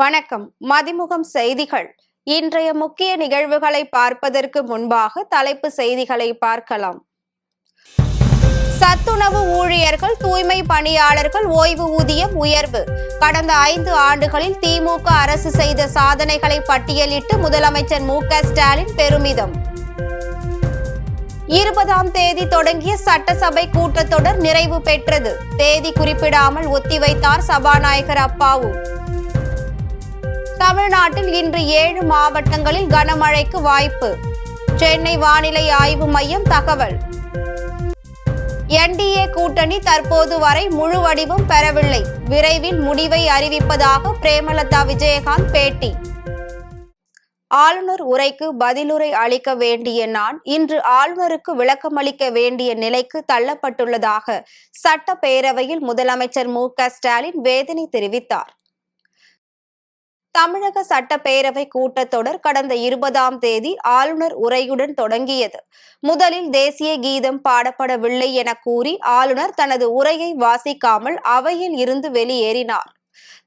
வணக்கம். மதிமுகம் செய்திகள். இன்றைய முக்கிய நிகழ்வுகளை பார்ப்பதற்கு முன்பாக தலைப்பு செய்திகளை பார்க்கலாம். சத்துணவு ஊழியர்கள், தூய்மை பணியாளர்கள் ஓய்வு ஊதியம் உயர்வு. கடந்த 5 ஆண்டுகளில் திமுக அரசு செய்த சாதனைகளை பட்டியலிட்டு முதலமைச்சர் மு.க.ஸ்டாலின் பெருமிதம். 20ஆம் தேதி தொடங்கிய சட்டசபை கூட்டத்தொடர் நிறைவு பெற்றது. தேதி குறிப்பிடாமல் ஒத்திவைத்தார் சபாநாயகர் அப்பாவு. தமிழ்நாட்டில் இன்று 7 மாவட்டங்களில் கனமழைக்கு வாய்ப்பு. சென்னை வானிலை ஆய்வு மையம் தகவல். என்டிஏ கூட்டணி தற்போது வரை முழு வடிவம் பெறவில்லை. விரைவில் முடிவை அறிவிப்பதாக பிரேமலதா விஜயகாந்த் பேட்டி. ஆளுநர் உரைக்கு பதிலுரை அளிக்க வேண்டிய நான் இன்று ஆளுநருக்கு விளக்கமளிக்க வேண்டிய நிலைக்கு தள்ளப்பட்டுள்ளதாக சட்டப்பேரவையில் முதலமைச்சர் மு.க.ஸ்டாலின் வேதனை தெரிவித்தார். தமிழக சட்டப்பேரவை கூட்டத்தொடர் கடந்த 20ஆம் தேதி ஆளுநர் உரையுடன் தொடங்கியது. முதலில் தேசிய கீதம் பாடப்படவில்லை என கூறி ஆளுநர் தனது உரையை வாசிக்காமல் அவையில் இருந்து வெளியேறினார்.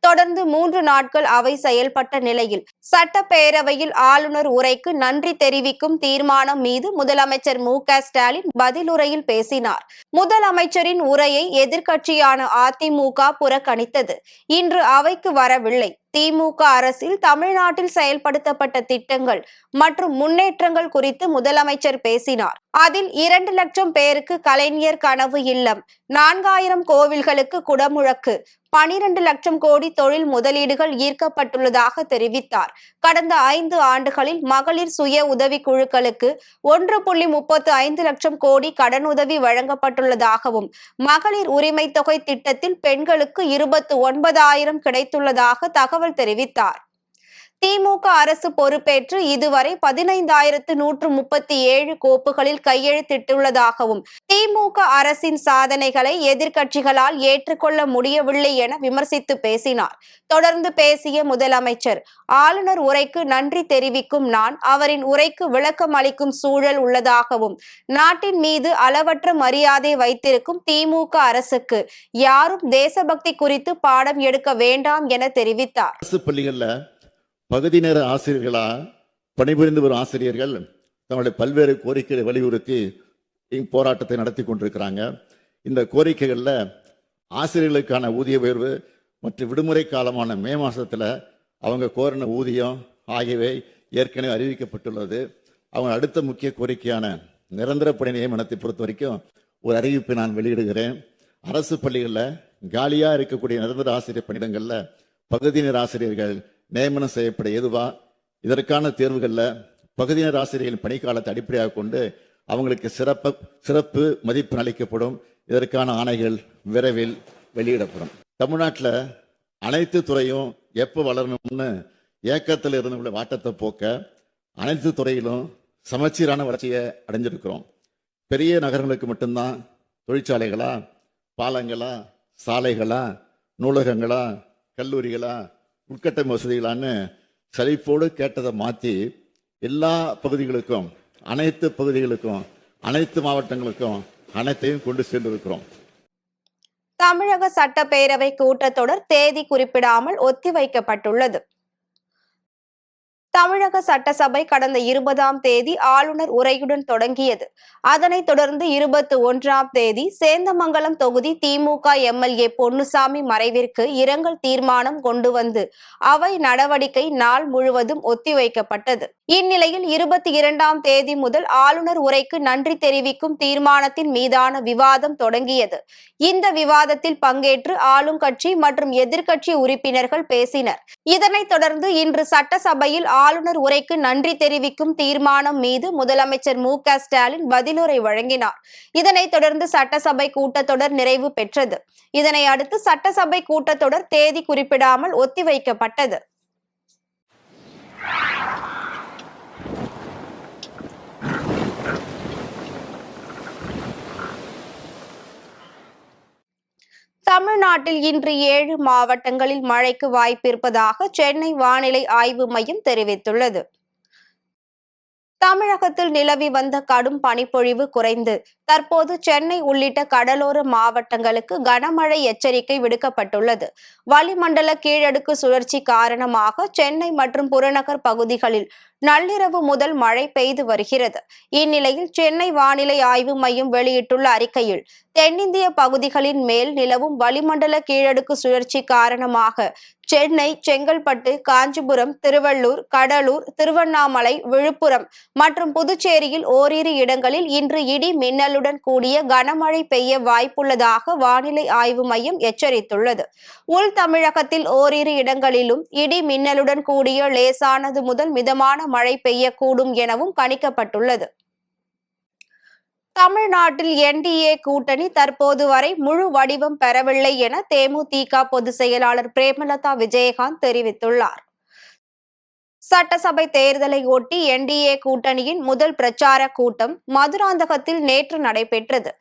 தொடர்ந்து 3 நாட்கள் அவை செயல்பட்ட நிலையில் சட்டப்பேரவையில் ஆளுநர் உரைக்கு நன்றி தெரிவிக்கும் தீர்மானம் மீது முதலமைச்சர் மு.க.ஸ்டாலின் பதிலுரையில் பேசினார். முதலமைச்சரின் உரையை எதிர்க்கட்சியான அதிமுக புறக்கணித்தது. இன்று அவைக்கு வரவில்லை. திமுக அரசில் தமிழ்நாட்டில் செயல்படுத்தப்பட்ட திட்டங்கள் மற்றும் முன்னேற்றங்கள் குறித்து முதலமைச்சர் பேசினார். அதில் 2 லட்சம் பேருக்கு கலைஞர் கனவு இல்லம், 4000 கோவில்களுக்கு குடமுழக்கு, 12 லட்சம் கோடி தொழில் முதலீடுகள் ஈர்க்கப்பட்டுள்ளதாக தெரிவித்தார். கடந்த 5 ஆண்டுகளில் மகளிர் சுய உதவி குழுக்களுக்கு 1.35 லட்சம் கோடி கடனுதவி வழங்கப்பட்டுள்ளதாகவும் மகளிர் உரிமை தொகை திட்டத்தில் பெண்களுக்கு 29,000 கிடைத்துள்ளதாக தகவல் தெரிவித்தார். திமுக அரசு பொறுப்பேற்று இதுவரை 15,137 கோப்புகளில் கையெழுத்திட்டுள்ளதாகவும் திமுக அரசின் சாதனைகளை எதிர்க்கட்சிகளால் ஏற்றுக்கொள்ள முடியவில்லை என விமர்சித்து பேசினார். தொடர்ந்து பேசிய முதலமைச்சர், ஆளுநர் உரைக்கு நன்றி தெரிவிக்கும் நான் அவரின் உரைக்கு விளக்கம் அளிக்கும் சூழல் உள்ளதாகவும் நாட்டின் மீது அளவற்ற மரியாதை வைத்திருக்கும் திமுக அரசுக்கு யாரும் தேசபக்தி குறித்து பாடம் எடுக்க வேண்டாம் என தெரிவித்தார். பகுதி நேர ஆசிரியர்களா பணிபுரிந்து வரும் ஆசிரியர்கள் தங்களுடைய பல்வேறு கோரிக்கைகளை வலியுறுத்தி போராட்டத்தை நடத்தி கொண்டிருக்கிறாங்க. இந்த கோரிக்கைகள்ல ஆசிரியர்களுக்கான ஊதிய உயர்வு மற்றும் விடுமுறை காலமான மே மாசத்துல அவங்க கோரின ஊதியம் ஆகியவை ஏற்கனவே அறிவிக்கப்பட்டுள்ளது. அவங்க அடுத்த முக்கிய கோரிக்கையான நிரந்தர பணி நியமனத்தை பொறுத்த வரைக்கும் ஒரு அறிவிப்பை நான் வெளியிடுகிறேன். அரசு பள்ளிகளில் காலியா இருக்கக்கூடிய நிரந்தர ஆசிரியர் பணியிடங்கள்ல பகுதி நேர ஆசிரியர்கள் நியமனம் செய்யப்பட ஏதுவா, இதற்கான தேர்வுகளில் பகுதியினர் ஆசிரியர்களின் பணிக்காலத்தை அடிப்படையாக கொண்டு அவங்களுக்கு சிறப்பு மதிப்பெண் அளிக்கப்படும். இதற்கான ஆணைகள் விரைவில் வெளியிடப்படும். தமிழ்நாட்டில் அனைத்து துறையும் எப்போ வளரணும்னு ஏக்கத்தில் இருந்த வாட்டத்தை போக்க அனைத்து துறையிலும் சமச்சீரான வளர்ச்சியை அடைஞ்சிருக்கிறோம். பெரிய நகரங்களுக்கு மட்டும்தான் தொழிற்சாலைகளா, பாலங்களா, சாலைகளா, நூலகங்களா, கல்லூரிகளா, உட்கட்டமைப்பு வசதிகளான்னு சலிப்போடு கேட்டதை மாற்றி எல்லா பகுதிகளுக்கும், அனைத்து பகுதிகளுக்கும், அனைத்து மாவட்டங்களுக்கும் அனைத்தையும் கொண்டு சென்றிருக்கிறோம். தமிழக சட்டப்பேரவை கூட்டத்தொடர் தேதி குறிப்பிடாமல் ஒத்திவைக்கப்பட்டுள்ளது. தமிழக சட்டசபை கடந்த 20ஆம் தேதி ஆளுநர் உரையுடன் தொடங்கியது. அதனைத் தொடர்ந்து 21ஆம் தேதி சேந்தமங்கலம் தொகுதி திமுக எம்எல்ஏ பொன்னுசாமி மறைவிற்கு இரங்கல் தீர்மானம் கொண்டு வந்து அவை நடவடிக்கை நாள் முழுவதும் ஒத்திவைக்கப்பட்டது. இந்நிலையில் 22ஆம் தேதி முதல் ஆளுநர் உரைக்கு நன்றி தெரிவிக்கும் தீர்மானத்தின் மீதான விவாதம் தொடங்கியது. இந்த விவாதத்தில் பங்கேற்று ஆளுங்கட்சி மற்றும் எதிர்க்கட்சி உறுப்பினர்கள் பேசினர். இதனைத் தொடர்ந்து இன்று சட்டசபையில் ஆளுநர் உரைக்கு நன்றி தெரிவிக்கும் தீர்மானம் மீது முதலமைச்சர் மு.க.ஸ்டாலின் பதிலுரை வழங்கினார். இதனைத் தொடர்ந்து சட்டசபை கூட்டத்தொடர் நிறைவு பெற்றது. இதனை அடுத்து சட்டசபை கூட்டத்தொடர் தேதி குறிப்பிடாமல் ஒத்திவைக்கப்பட்டது. தமிழ்நாட்டில் இன்று 7 மாவட்டங்களில் மழைக்கு வாய்ப்பிருப்பதாக சென்னை வானிலை ஆய்வு மையம் தெரிவித்துள்ளது. தமிழகத்தில் நிலவி வந்த கடும் பனிப்பொழிவு குறைந்து தற்போது சென்னை உள்ளிட்ட கடலோர மாவட்டங்களுக்கு கனமழை எச்சரிக்கை விடுக்கப்பட்டுள்ளது. வளிமண்டல கீழடுக்கு சுழற்சி காரணமாக சென்னை மற்றும் புறநகர் பகுதிகளில் நள்ளிரவு முதல் மழை பெய்து வருகிறது. இந்நிலையில் சென்னை வானிலை ஆய்வு மையம் வெளியிட்டுள்ள அறிக்கையில் தென்னிந்திய பகுதிகளின் மேல் நிலவும் வளிமண்டல கீழடுக்கு சுழற்சி காரணமாக சென்னை, செங்கல்பட்டு, காஞ்சிபுரம், திருவள்ளூர், கடலூர், திருவண்ணாமலை, விழுப்புரம் மற்றும் புதுச்சேரியில் ஓரிரு இடங்களில் இன்று இடி மின்னலுடன் கூடிய கனமழை பெய்ய வாய்ப்புள்ளதாக வானிலை ஆய்வு மையம் எச்சரித்துள்ளது. உள் தமிழகத்தில் ஓரிரு இடங்களிலும் இடி மின்னலுடன் கூடிய லேசானது முதல் மிதமான மழை பெய்யக்கூடும் எனவும் கணிக்கப்பட்டுள்ளது. தமிழ்நாட்டில் என்டிஏ கூட்டணி தற்போது வரை முழு வடிவம் பெறவில்லை என தேமுதிக பொதுச் செயலாளர் பிரேமலதா விஜயகாந்த் தெரிவித்துள்ளார். சட்டசபை தேர்தலை ஒட்டி என்டிஏ கூட்டணியின் முதல் பிரச்சார கூட்டம் மதுராந்தகத்தில் நேற்று நடைபெற்றது.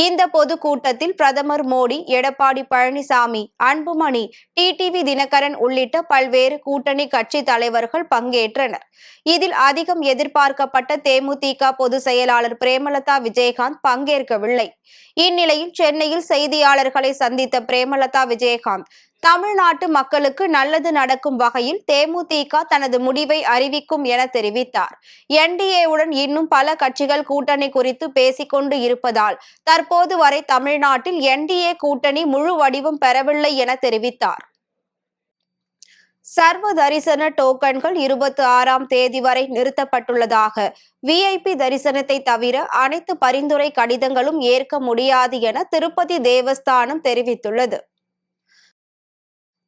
இந்த பொதுக்கூட்டத்தில் பிரதமர் மோடி, எடப்பாடி பழனிசாமி, அன்புமணி, டிடிவி தினகரன் உள்ளிட்ட பல்வேறு கூட்டணி கட்சி தலைவர்கள் பங்கேற்றனர். இதில் அதிகம் எதிர்பார்க்கப்பட்ட தேமுதிக பொதுச் செயலாளர் பிரேமலதா விஜயகாந்த் பங்கேற்கவில்லை. இந்நிலையில் சென்னையில் செய்தியாளர்களை சந்தித்த பிரேமலதா விஜயகாந்த் தமிழ்நாட்டு மக்களுக்கு நல்லது நடக்கும் வகையில் தேமுதிக தனது முடிவை அறிவிக்கும் என தெரிவித்தார். என்டிஏவுடன் இன்னும் பல கட்சிகள் கூட்டணி குறித்து பேசிக்கொண்டு இருப்பதால் தற்போது வரை தமிழ்நாட்டில் என்டிஏ கூட்டணி முழு வடிவம் பெறவில்லை என தெரிவித்தார். சர்வ தரிசன டோக்கன்கள் 26ஆம் தேதி வரை நிறுத்தப்பட்டுள்ளதாக, விஐபி தரிசனத்தை தவிர அனைத்து பரிந்துரை கடிதங்களும் ஏற்க முடியாது என திருப்பதி தேவஸ்தானம் தெரிவித்துள்ளது.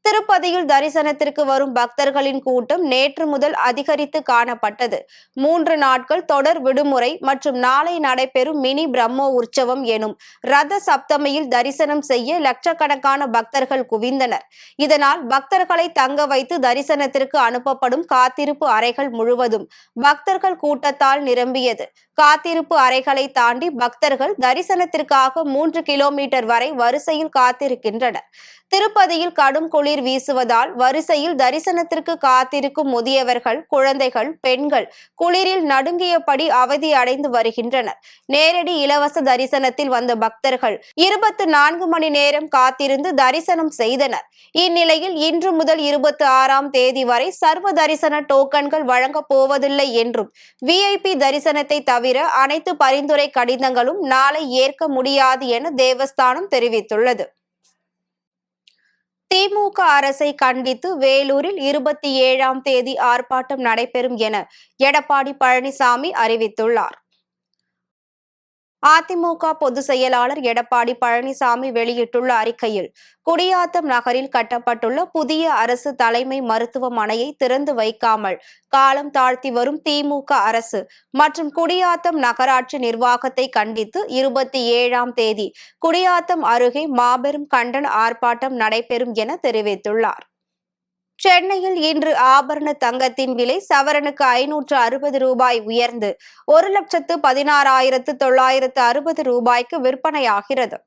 திருப்பதியில் தரிசனத்திற்கு வரும் பக்தர்களின் கூட்டம் நேற்று முதல் அதிகரித்து காணப்பட்டது. 3 நாட்கள் தொடர் விடுமுறை மற்றும் நாளை நடைபெறும் மினி பிரம்மோ உற்சவம் எனும் ரத சப்தமியில் தரிசனம் செய்ய லட்சக்கணக்கான பக்தர்கள் குவிந்தனர். இதனால் பக்தர்களை தங்க வைத்து தரிசனத்திற்கு அனுப்பப்படும் காத்திருப்பு அறைகள் முழுவதும் பக்தர்கள் கூட்டத்தால் நிரம்பியது. காத்திருப்பு அறைகளை தாண்டி பக்தர்கள் தரிசனத்திற்காக 3 கிலோமீட்டர் வரை வரிசையில் காத்திருக்கின்றனர். திருப்பதியில் கடும் குளிர் வீசுவதால் வரிசையில் தரிசனத்திற்கு காத்திருக்கும் முதியவர்கள், குழந்தைகள், பெண்கள் குளிரில் நடுங்கியபடி அவதி அடைந்து வருகின்றனர். நேரடி இலவச தரிசனத்தில் வந்த பக்தர்கள் 24 மணி நேரம் காத்திருந்து தரிசனம் செய்தனர். இந்நிலையில் இன்று முதல் 26ஆம் தேதி வரை சர்வ தரிசன டோக்கன்கள் வழங்கப் போவதில்லை என்றும், விஐபி தரிசனத்தை தவிர அனைத்து பரிந்துரை கடிதங்களும் நாளை ஏற்க முடியாது என தேவஸ்தானம் தெரிவித்துள்ளது. திமுக அரசை கண்டித்து வேலூரில் 27ஆம் தேதி ஆர்ப்பாட்டம் நடைபெறும் என எடப்பாடி பழனிசாமி அறிவித்துள்ளார். அதிமுக பொதுச் செயலாளர் எடப்பாடி பழனிசாமி வெளியிட்டுள்ள அறிக்கையில், குடியாத்தம் நகரில் கட்டப்பட்டுள்ள புதிய அரசு தலைமை மருத்துவமனையை திறந்து வைக்காமல் காலம் தாழ்த்தி வரும் திமுக அரசு மற்றும் குடியாத்தம் நகராட்சி நிர்வாகத்தை கண்டித்து 27ஆம் தேதி குடியாத்தம் அருகே மாபெரும் கண்டன ஆர்ப்பாட்டம் நடைபெறும் என தெரிவித்துள்ளார். சென்னையில் இன்று ஆபரண தங்கத்தின் விலை சவரனுக்கு 560 ரூபாய் உயர்ந்து 1,16,960 ரூபாய்க்கு விற்பனையாகிறது.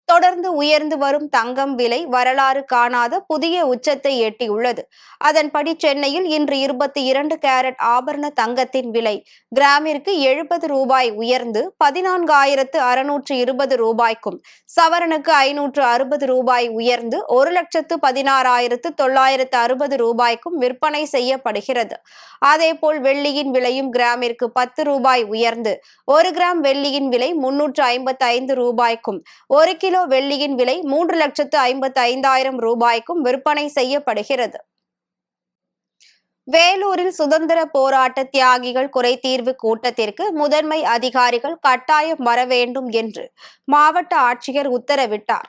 தொடர்ந்து உயர்ந்து வரும் தங்கம் விலை வரலாறு காணாத புதிய உச்சத்தை எட்டியுள்ளது. அதன்படி சென்னையில் இன்று 22 கேரட் ஆபரண தங்கத்தின் விலை கிராமிற்கு 70 ரூபாய் உயர்ந்து 14,620 ரூபாய்க்கும், சவரனுக்கு 560 ரூபாய் உயர்ந்து 1,16,960 ரூபாய்க்கும் விற்பனை செய்யப்படுகிறது. அதேபோல் வெள்ளியின் விலையும் கிராமிற்கு 10 ரூபாய் உயர்ந்து 1 கிராம் வெள்ளியின் விலை 355 ரூபாய்க்கும், 1 கிலோ வெள்ளியின் விலை 3,55,000 ரூபாய்க்கும் விற்பனை செய்யப்படுகிறது. வேலூரில் சுதந்திர போராட்ட தியாகிகள் குறைதீர்வு கூட்டத்திற்கு முதன்மை அதிகாரிகள் கட்டாயம் வர வேண்டும் என்று மாவட்ட ஆட்சியர் உத்தரவிட்டார்.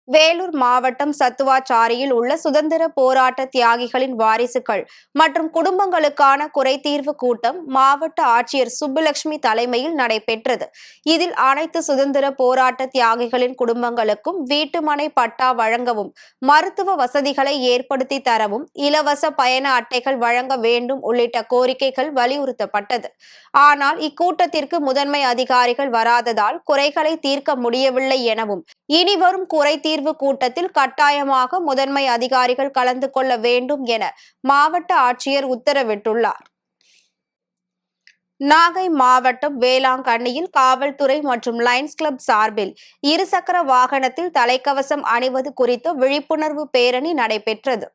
வேலூர் மாவட்டம் சத்துவாச்சாரியில் உள்ள சுதந்திர போராட்ட தியாகிகளின் வாரிசுகள் மற்றும் குடும்பங்களுக்கான குறைதீர்வு கூட்டம் மாவட்ட ஆட்சியர் சுப்புலட்சுமி தலைமையில் நடைபெற்றது. இதில் அனைத்து சுதந்திர போராட்ட தியாகிகளின் குடும்பங்களுக்கும் வீட்டுமனை பட்டா வழங்கவும், மருத்துவ வசதிகளை ஏற்படுத்தி தரவும், இலவச பயண அட்டைகள் வழங்க வேண்டும் உள்ளிட்ட கோரிக்கைகள் வலியுறுத்தப்பட்டது. ஆனால் இக்கூட்டத்திற்கு முதன்மை அதிகாரிகள் வராததால் குறைகளை தீர்க்க முடியவில்லை எனவும், இனிவரும் குறைதீர்வு கவனஈர்வு கூட்டத்தில் கட்டாயமாக முதன்மை அதிகாரிகள் கலந்து கொள்ள வேண்டும் என மாவட்ட ஆட்சியர் உத்தரவிட்டுள்ளார். நாகை மாவட்டம் வேளாங்கண்ணியில் காவல்துறை மற்றும் லயன்ஸ் கிளப் சார்பில் இருசக்கர வாகனத்தில் தலைக்கவசம் அணிவது குறித்த விழிப்புணர்வு பேரணி நடைபெற்றது.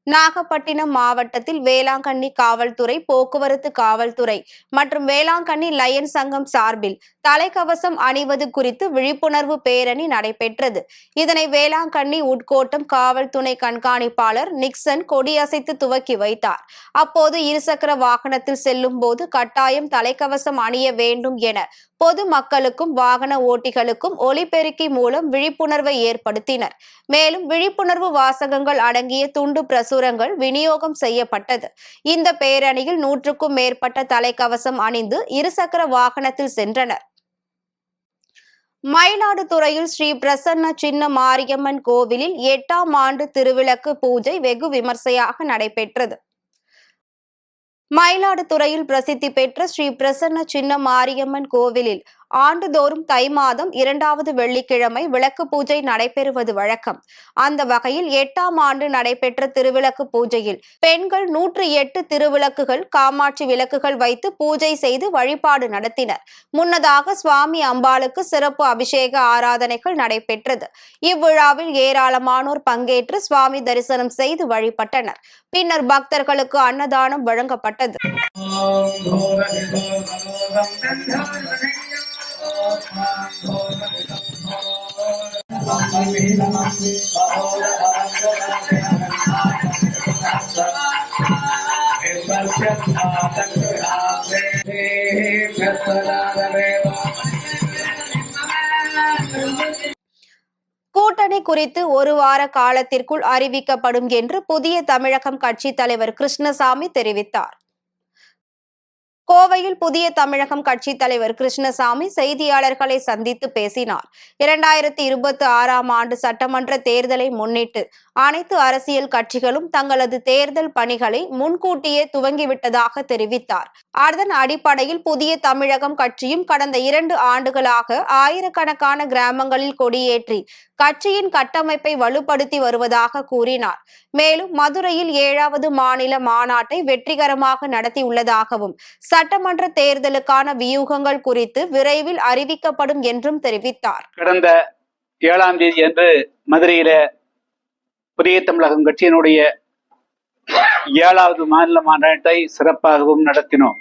நாகப்பட்டினம் மாவட்டத்தில் வேளாங்கண்ணி காவல்துறை, போக்குவரத்து காவல்துறை மற்றும் வேளாங்கண்ணி லயன்ஸ் சங்கம் சார்பில் தலைக்கவசம் அணிவது குறித்து விழிப்புணர்வு பேரணி நடைபெற்றது. இதனை வேளாங்கண்ணி உட்கோட்டம் காவல் துணை கண்காணிப்பாளர் நிக்சன் கொடியசைத்து துவக்கி வைத்தார். அப்போது இருசக்கர வாகனத்தில் செல்லும் போது கட்டாயம் தலைக்கவசம் அணிய வேண்டும் என பொது மக்களுக்கும் வாகன ஓட்டிகளுக்கும் ஒலிபெருக்கி மூலம் விழிப்புணர்வை ஏற்படுத்தினர். மேலும் விழிப்புணர்வு வாசகங்கள் அடங்கிய துண்டு பிரசுரங்கள் விநியோகம் செய்யப்பட்டது. இந்த பேரணியில் 100க்கும் மேற்பட்ட தலைக்கவசம் அணிந்து இருசக்கர வாகனத்தில் சென்றனர். மயிலாடுதுறையில் ஸ்ரீ பிரசன்ன சின்ன மாரியம்மன் கோவிலில் 8ஆம் ஆண்டு திருவிளக்கு பூஜை வெகு விமர்சையாக நடைபெற்றது. மயிலாடுதுறையில் பிரசித்தி பெற்ற ஸ்ரீ பிரசன்ன சின்ன மாரியம்மன் கோவிலில் ஆண்டுதோறும் தை மாதம் 2வது வெள்ளிக்கிழமை விளக்கு பூஜை நடைபெறுவது வழக்கம். அந்த வகையில் 8ஆம் ஆண்டு நடைபெற்ற திருவிளக்கு பூஜையில் பெண்கள் 108 திருவிளக்குகள், காமாட்சி விளக்குகள் வைத்து பூஜை செய்து வழிபாடு நடத்தினர். முன்னதாக சுவாமி அம்பாளுக்கு சிறப்பு அபிஷேக ஆராதனைகள் நடைபெற்றது. இவ்விழாவில் ஏராளமானோர் பங்கேற்று சுவாமி தரிசனம் செய்து வழிபட்டனர். பின்னர் பக்தர்களுக்கு அன்னதானம் வழங்கப்பட்டது. கூட்டணி குறித்து ஒரு வார காலத்திற்குள் அறிவிக்கப்படும் என்று புதிய தமிழகம் கட்சி தலைவர் கிருஷ்ணசாமி தெரிவித்தார். கோவையில் புதிய தமிழகம் கட்சி தலைவர் கிருஷ்ணசாமி செய்தியாளர்களை சந்தித்து பேசினார். 2026ஆம் ஆண்டு சட்டமன்ற தேர்தலை முன்னிட்டு அனைத்து அரசியல் கட்சிகளும் தங்களது தேர்தல் பணிகளை முன்கூட்டியே துவங்கிவிட்டதாக தெரிவித்தார். அதன் அடிப்படையில் புதிய தமிழகம் கட்சியும் கடந்த 2 ஆண்டுகளாக ஆயிரக்கணக்கான கிராமங்களில் கொடியேற்றி கட்சியின் கட்டமைப்பை வலுப்படுத்தி வருவதாக கூறினார். மேலும் மதுரையில் 7வது மாநில மாநாட்டை வெற்றிகரமாக நடத்தியுள்ளதாகவும் சட்டமன்ற தேர்தலுக்கான வியூகங்கள் குறித்து விரைவில் அறிவிக்கப்படும் என்றும் தெரிவித்தார். கடந்த 7ஆம் தேதி அன்று மதுரையில புதிய தமிழகம் கட்சியினுடைய 7வது மாநில மாநாட்டை சிறப்பாகவும் நடத்தினோம்.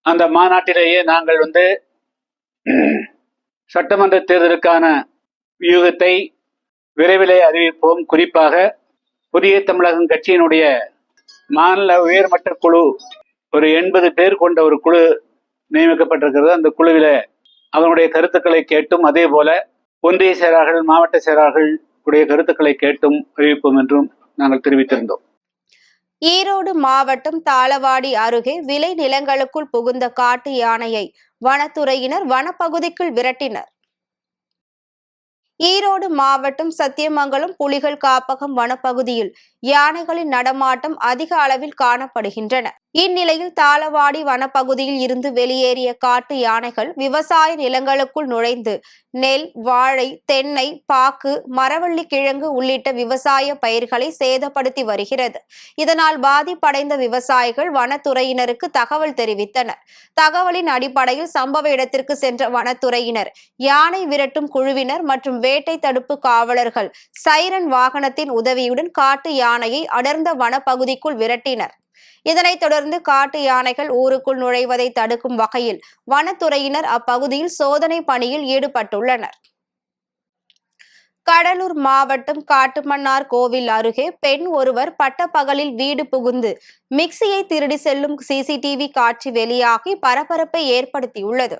அந்த மாநாட்டிலேயே நாங்கள் சட்டமன்ற தேர்தலுக்கான வியூகத்தை விரைவிலே அறிவிப்போம். குறிப்பாக புதிய தமிழகம் கட்சியினுடைய மாநில உயர்மட்ட குழு ஒரு 80 பேர் கொண்ட ஒரு குழு நியமிக்கப்பட்டிருக்கிறது. அந்த குழுவில அவருடைய கருத்துக்களை கேட்டும், அதே போல ஒன்றிய செயலாளர்கள், மாவட்ட செயலாளர்கள் உடைய கருத்துக்களை கேட்டும் அறிவிப்போம் என்றும் நாங்கள் தெரிவித்திருந்தோம். ஈரோடு மாவட்டம் தாளவாடி அருகே விளை நிலங்களுக்குள் புகுந்த காட்டு யானையை வனத்துறையினர் வனப்பகுதிக்குள் விரட்டினர். ஈரோடு மாவட்டம் சத்தியமங்கலம் புலிகள் காப்பகம் வனப்பகுதியில் யானைகளின் நடமாட்டம் அதிக அளவில் காணப்படுகின்றன. இந்நிலையில் தாளவாடி வனப்பகுதியில் இருந்து வெளியேறிய காட்டு யானைகள் விவசாய நிலங்களுக்குள் நுழைந்து நெல், வாழை, தென்னை, பாக்கு, மரவள்ளி கிழங்கு உள்ளிட்ட விவசாய பயிர்களை சேதப்படுத்தி வருகிறது. இதனால் பாதிப்படைந்த விவசாயிகள் வனத்துறையினருக்கு தகவல் தெரிவித்தனர். தகவலின் அடிப்படையில் சம்பவ இடத்திற்கு சென்ற வனத்துறையினர் யானை விரட்டும் குழுவினர் மற்றும் வேட்டை தடுப்பு காவலர்கள் சைரன் வாகனத்தின் உதவியுடன் காட்டு யானையை அடர்ந்த வனப்பகுதிக்குள் விரட்டினர். இதனைத் தொடர்ந்து காட்டு யானைகள் ஊருக்குள் நுழைவதை தடுக்கும் வகையில் வனத்துறையினர் அப்பகுதியில் சோதனை பணியில் ஈடுபட்டுள்ளனர். கடலூர் மாவட்டம் காட்டுமன்னார் கோவில் அருகே பெண் ஒருவர் பட்டப்பகலில் வீடு புகுந்து மிக்சியை திருடி செல்லும் சிசிடிவி காட்சி வெளியாகி பரபரப்பை ஏற்படுத்தியுள்ளது.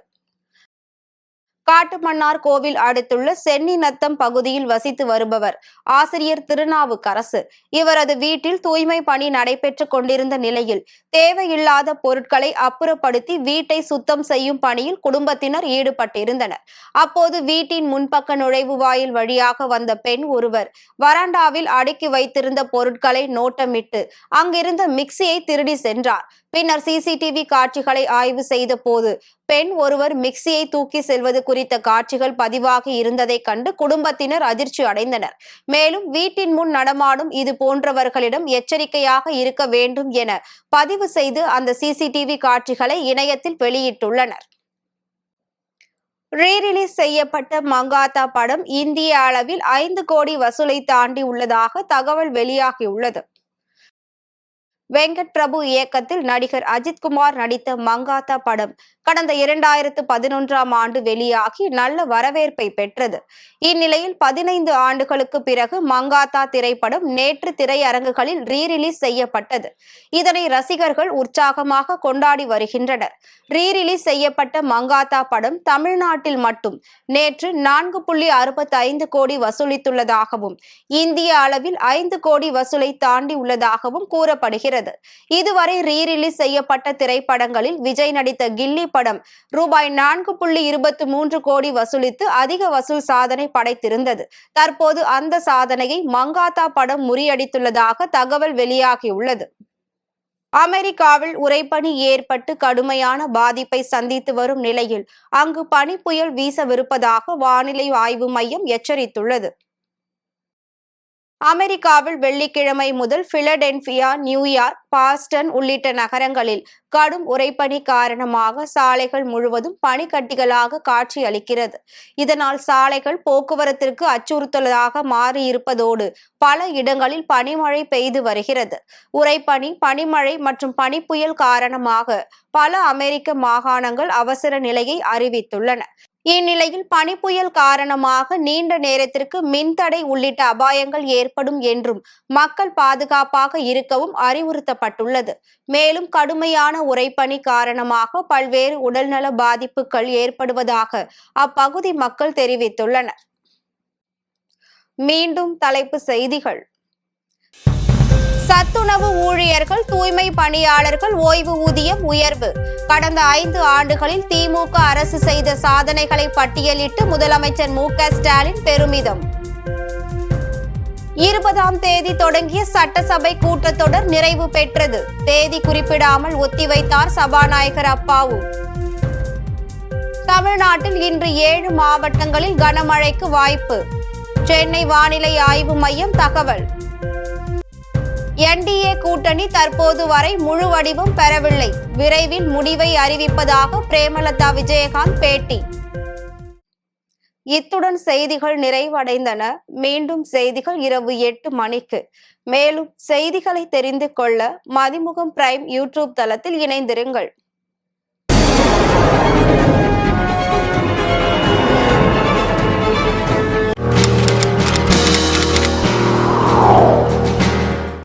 காட்டுமன்னார் கோவில் அடுத்துள்ள சென்னிநத்தம் பகுதியில் வசித்து வருபவர் ஆசிரியர் திருநாவுக்கரசு. இவரது வீட்டில் தூய்மை பணி நடைபெற்றுக் கொண்டிருந்த நிலையில் தேவையில்லாத பொருட்களை அப்புறப்படுத்தி வீட்டை சுத்தம் செய்யும் பணியில் குடும்பத்தினர் ஈடுபட்டிருந்தனர். அப்போது வீட்டின் முன்பக்க நுழைவு வாயில் வழியாக வந்த பெண் ஒருவர் வராண்டாவில் அடுக்கி வைத்திருந்த பொருட்களை நோட்டமிட்டு அங்கிருந்த மிக்சியை திருடி சென்றார். பின்னர் சிசிடிவி காட்சிகளை ஆய்வு செய்த போது பெண் ஒருவர் மிக்சியை தூக்கி செல்வது குறித்த காட்சிகள் பதிவாகி இருந்ததை கண்டு குடும்பத்தினர் அதிர்ச்சி அடைந்தனர். மேலும் வீட்டின் முன் நடமாடும் இது போன்றவர்களிடம் எச்சரிக்கையாக இருக்க வேண்டும் என பதிவு செய்து அந்த சிசிடிவி காட்சிகளை இணையத்தில் வெளியிட்டுள்ளனர். ரீரிலீஸ் செய்யப்பட்ட மங்காத்தா படம் இந்திய அளவில் 5 கோடி வசூலை தாண்டி உள்ளதாக தகவல் வெளியாகியுள்ளது. வெங்கட் பிரபு இயக்கத்தில் நடிகர் அஜித்குமார் நடித்த மங்காத்தா படம் கடந்த 2011ஆம் ஆண்டு வெளியாகி நல்ல வரவேற்பை பெற்றது. இந்நிலையில் 15 ஆண்டுகளுக்கு பிறகு மங்காத்தா திரைப்படம் நேற்று திரையரங்குகளில் ரீரிலீஸ் செய்யப்பட்டது. இதனை ரசிகர்கள் உற்சாகமாக கொண்டாடி வருகின்றனர். ரீரிலீஸ் செய்யப்பட்ட மங்காத்தா படம் தமிழ்நாட்டில் மட்டும் நேற்று 4.65 கோடி வசூலித்துள்ளதாகவும் இந்திய அளவில் 5 கோடி வசூலை தாண்டி உள்ளதாகவும் கூறப்படுகிறது. இதுவரை ரீரிலீஸ் செய்யப்பட்ட திரைப்படங்களில் விஜய் நடித்த கில்லி படம் ரூபாய் 4.23 கோடி வசூலித்து அதிக வசூல் சாதனை படைத்திருந்தது. தற்போது அந்த சாதனையை மங்காத்தா படம் முறியடித்துள்ளதாக தகவல் வெளியாகியுள்ளது. அமெரிக்காவில் உறைபனி ஏற்பட்டு கடுமையான பாதிப்பை சந்தித்து வரும் நிலையில் அங்கு பனிப்புயல் வீசவிருப்பதாக வானிலை ஆய்வு மையம் எச்சரித்துள்ளது. அமெரிக்காவில் வெள்ளிக்கிழமை முதல் பிலடெல்பியா, நியூயார்க், பாஸ்டன் உள்ளிட்ட நகரங்களில் கடும் உறைபனி காரணமாக சாலைகள் முழுவதும் பனிக்கட்டிகளாக காட்சியளிக்கிறது. இதனால் சாலைகள் போக்குவரத்திற்கு அச்சுறுத்தலாக மாறியிருப்பதோடு பல இடங்களில் பனிமழை பெய்து வருகிறது. உறைபனி, பனிமழை மற்றும் பனிப்புயல் காரணமாக பல அமெரிக்க மாகாணங்கள் அவசர நிலையை அறிவித்துள்ளன. இந்நிலையில் பனிப்புயல் காரணமாக நீண்ட நேரத்திற்கு மின்தடை உள்ளிட்ட அபாயங்கள் ஏற்படும் என்றும் மக்கள் பாதுகாப்பாக இருக்கவும் அறிவுறுத்தப்பட்டுள்ளது. மேலும் கடுமையான உறைபனி காரணமாக பல்வேறு உடல்நல பாதிப்புகள் ஏற்படுவதாக அப்பகுதி மக்கள் தெரிவித்துள்ளனர். மீண்டும் தலைப்புச் செய்திகள். சத்துணவு ஊழியர்கள், தூய்மை பணியாளர்கள் ஓய்வு ஊதியம் உயர்வு. கடந்த 5 ஆண்டுகளில் திமுக அரசு செய்த சாதனைகளை பட்டியலிட்டு முதலமைச்சர் மு.க. ஸ்டாலின் பெருமிதம். 20ஆம் தேதி தொடங்கிய சட்டசபை கூட்டத்தொடர் நிறைவு பெற்றது. தேதி குறிப்பிடாமல் ஒத்திவைத்தார் சபாநாயகர் அப்பாவு. தமிழ்நாட்டில் இன்று 7 மாவட்டங்களில் கனமழைக்கு வாய்ப்பு. சென்னை வானிலை ஆய்வு மையம் தகவல். என்டிஏ கூட்டணி தற்போது வரை முழு வடிவம் பெறவில்லை. விரைவில் முடிவை அறிவிப்பதாக பிரேமலதா விஜயகாந்த் பேட்டி. இத்துடன் செய்திகள் நிறைவடைந்தன. மீண்டும் செய்திகள் இரவு 8 மணிக்கு. மேலும் செய்திகளை தெரிந்து கொள்ள மதிமுகம் பிரைம் யூடியூப் தளத்தில் இணைந்திருங்கள்.